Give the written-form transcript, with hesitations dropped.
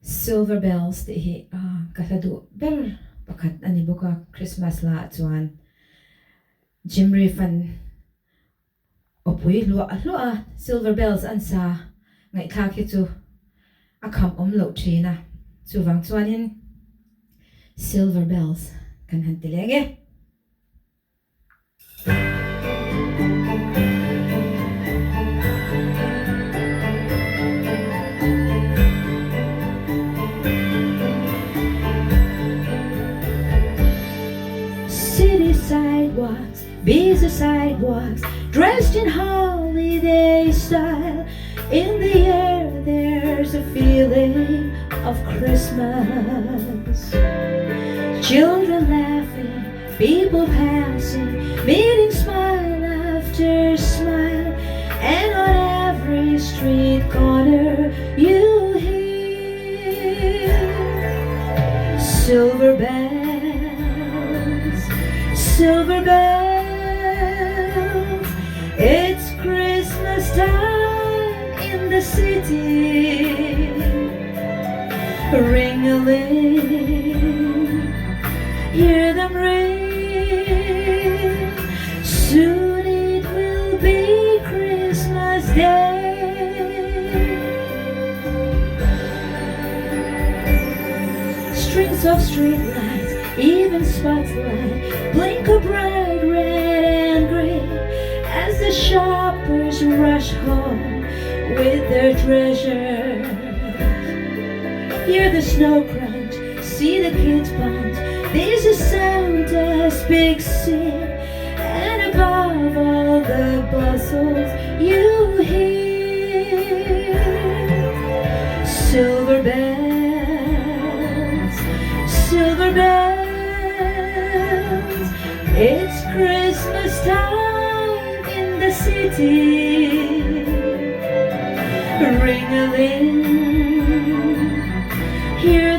Silver bells te hi kathadu ber pakat ani boka Christmas la chuan Jimri fan opui lua silver bells an sa ngai thla khi chu a kham om lo thina chuwang chuanin silver bells kan han tilenge city sidewalks, busy sidewalks, dressed in holiday style. In the air there's a feeling of Christmas. Children laughing, people passing, meeting smile after smile. And on every street corner you hear silver bells, silver bells. It's Christmas time in the city. Ring-a-ling, hear them ring. Soon it will be Christmas Day. Strings of streetlights, even spotlight, blink a bright red and green as the shoppers rush home with their treasures. Hear the snow crunch, see the kids bunch. There's a Santa's big sing, and above all the bustles you hear silver bells, silver bells. It's Christmas time in the city. Ring-a-ling, hear